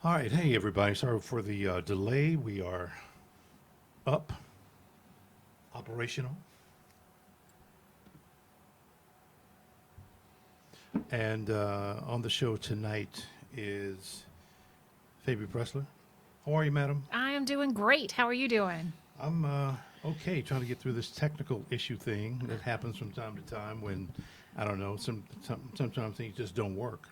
All right, hey everybody. Sorry for the delay. We are up, operational, and on the show tonight is Fabi Preslar. How are you, madam? I am doing great. How are you doing? I'm okay. Trying to get through this technical issue thing that happens from time to time when I don't know. Sometimes things just don't work.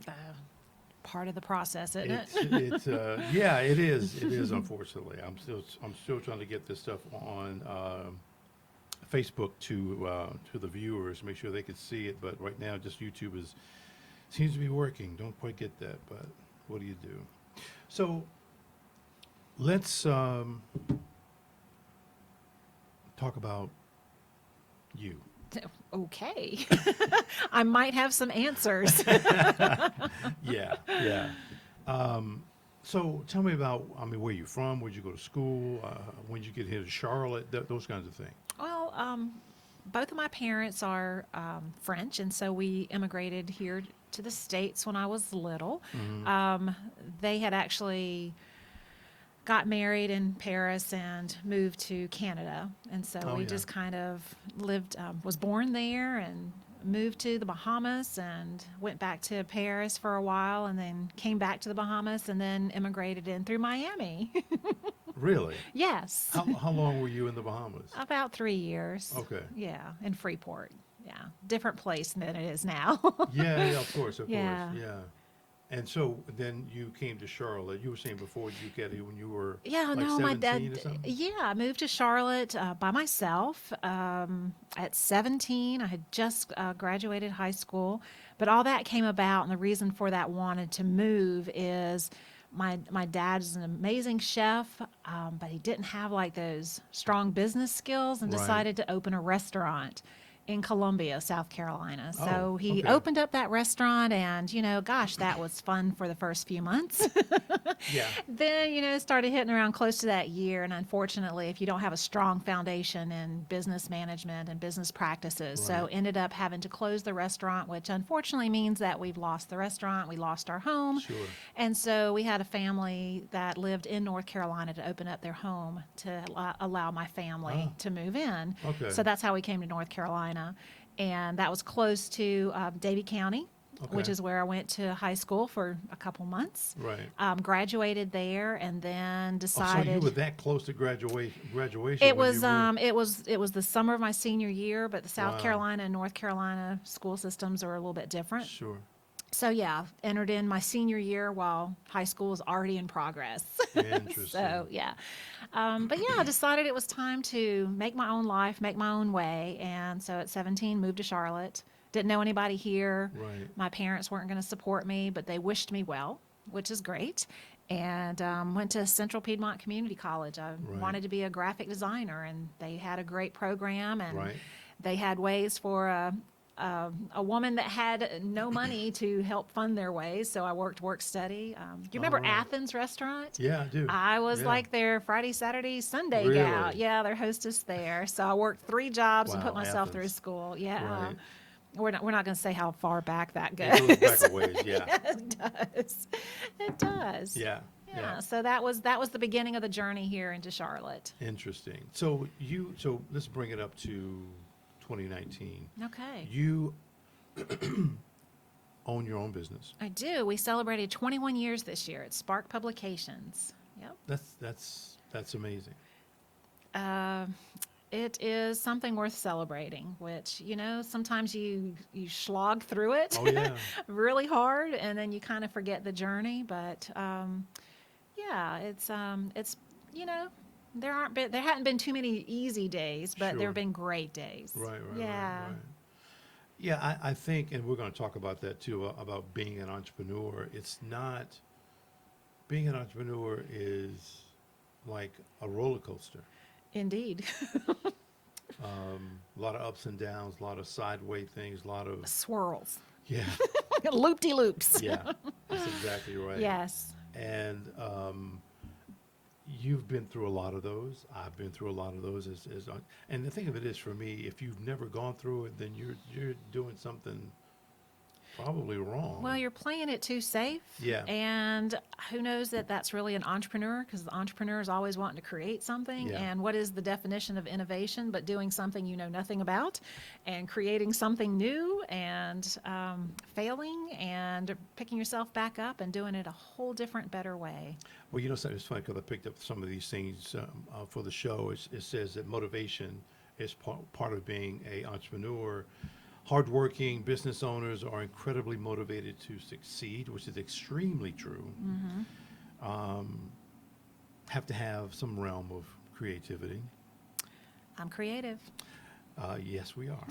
Part of the process, isn't it? It's yeah, it is. It is unfortunately. I'm still trying to get this stuff on Facebook to the viewers, make sure they could see it. But right now, just YouTube is seems to be working. Don't quite get that, but what do you do? So let's talk about you. Okay. I might have some answers. Yeah, yeah. So tell me about. I mean, where you from? Where'd you go to school? When did you get here to Charlotte? Those kinds of things. Well, both of my parents are French, and so we immigrated here to the States when I was little. Hmm. They had actually got married in Paris and moved to Canada. And so Oh we yeah. just kind of lived, was born there and moved to the Bahamas and went back to Paris for a while and then came back to the Bahamas and then immigrated in through Miami. Really? Yes. How long were you in the Bahamas? About 3 years. Okay. Yeah, in Freeport. Yeah, different place than it is now. Yeah, yeah, of course, of course, Yeah. yeah. And so then you came to Charlotte. You were saying before you got here when you were Yeah, like no, my 17 or dad. something? Yeah, I moved to Charlotte by myself at 17. I had just graduated high school, but all that came about, and the reason for that wanted to move is my dad is an amazing chef, but he didn't have like those strong business skills, and Right. decided to open a restaurant in Columbia, South Carolina. Oh, So he okay. opened up that restaurant, and gosh, that was fun for the first few months. Yeah. Then started hitting around close to that year, and unfortunately if you don't have a strong foundation in business management and business practices, so Right. ended up having to close the restaurant, which unfortunately means that we've lost the restaurant, we lost our home. Sure. And so we had a family that lived in North Carolina to open up their home to allow my family Ah, to move in. okay. So that's how we came to North Carolina, and that was close to Davie County, which Okay. is where I went to high school for a couple months. Right. Graduated there, and then Oh, so you were decided that close to graduation it when you was moved. the summer of my senior year, but the South Wow. Carolina and North Carolina school systems are a little bit different. Sure. So yeah, entered in my senior year while high school was already in progress. Interesting. So yeah, but yeah, I decided it was time to make my own life, make my own way, and so at 17 moved to Charlotte. Didn't know anybody here. Right. My parents weren't going to support me, but they wished me well, which is great. And went to Central Piedmont Community College. I Right. wanted to be a graphic designer, and they had a great program, and Right. they had ways for a woman that had no money to help fund their ways. So I work study. Do you All remember right. Athens Restaurant? Yeah, I do. I was Yeah. like their Friday, Saturday, Sunday gal. Really? Yeah, their hostess there. So I worked 3 jobs and put Wow, myself through Athens. school. Yeah. Right. We're not going to say how far back that It goes back goes. a ways. Yeah. Yeah, it does. It does. Yeah. Yeah. Yeah. So that was the beginning of the journey here into Charlotte. Interesting. So let's bring it up to 2019. Okay. You own your own business. I do. We celebrated 21 years this year at Spark Publications. Yep. That's amazing. Uh, it is something worth celebrating, which, sometimes you slog through it Oh yeah. really hard, and then you kind of forget the journey. But yeah, it's you know there hadn't been too many easy days, but there Sure. have been great days. Right, right, right, Yeah. right. Yeah, I think, and we're going to talk about that too, about being an entrepreneur. It's not, being an entrepreneur is like a roller coaster. Indeed. A lot of ups and downs, a lot of sideways things, a lot of, Swirls. yeah, Loop-de-loops. yeah, that's exactly right. Yes. And you've been through a lot of those. I've been through a lot of those. And the thing of it is, for me, if you've never gone through it, then you're doing something probably wrong. Well, you're playing it too safe. Yeah. And who knows that that's really an entrepreneur, because the entrepreneur is always wanting to create something. Yeah. And what is the definition of innovation but doing something you know nothing about and creating something new and failing and picking yourself back up and doing it a whole different, better way. Well, you know, something funny because I picked up some of these things for the show. It says that motivation is part of being a entrepreneur. Hardworking business owners are incredibly motivated to succeed, which is extremely true. Have to have some realm of creativity. I'm creative. Yes, we are.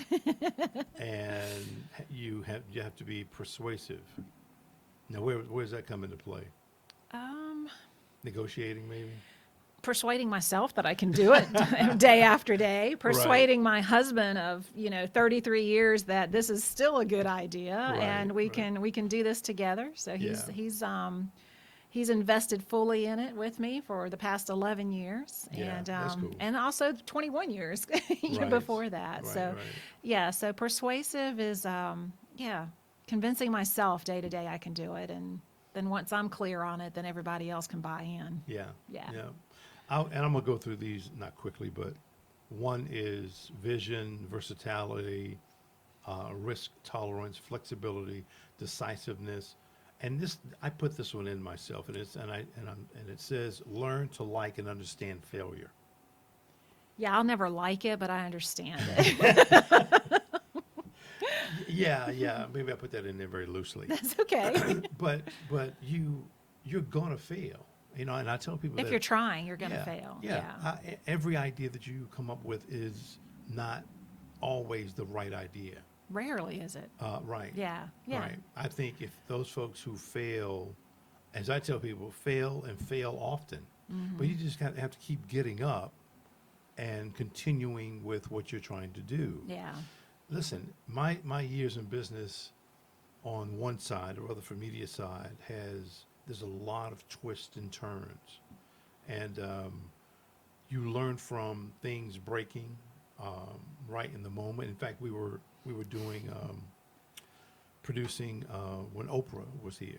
And you have to be persuasive. Now, where does that come into play? Negotiating, maybe? Persuading myself that I can do it day after day, persuading my husband of 33 years that this is still a good idea, and we can do this together. So he's invested fully in it with me for the past 11 years, Yeah, and that's cool. and also 21 years Right, before that. right, So right. yeah, so persuasive is convincing myself day to day I can do it, and then once I'm clear on it, then everybody else can buy in. Yeah. Yeah. Yeah. And I'm going to go through these not quickly, but one is vision, versatility, risk tolerance, flexibility, decisiveness. And this, I put this one in myself, and it says learn to like and understand failure. Yeah, I'll never like it, but I understand it. Yeah. Maybe I put that in there very loosely. That's okay. But you're going to fail. And I tell people If that you're trying, you're going to fail. Every idea that you come up with is not always the right idea. Rarely is it. Right. Yeah. Right. I think if those folks who fail, as I tell people, fail and fail often, but you just have to keep getting up and continuing with what you're trying to do. Yeah. Listen, my years in business on one side, or Rutherford media side, there's a lot of twists and turns, and you learn from things breaking right in the moment. In fact, we were doing producing when Oprah was here,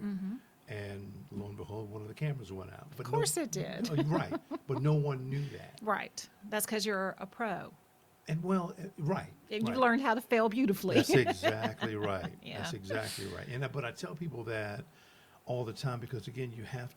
and lo and behold, one of the cameras went out. But Of course it did. Right, but no one knew that. Right. That's because you're a pro. And right. And right. you learned how to fail beautifully. That's exactly right. Yeah. That's exactly right. But I tell people that all the time because, again, you have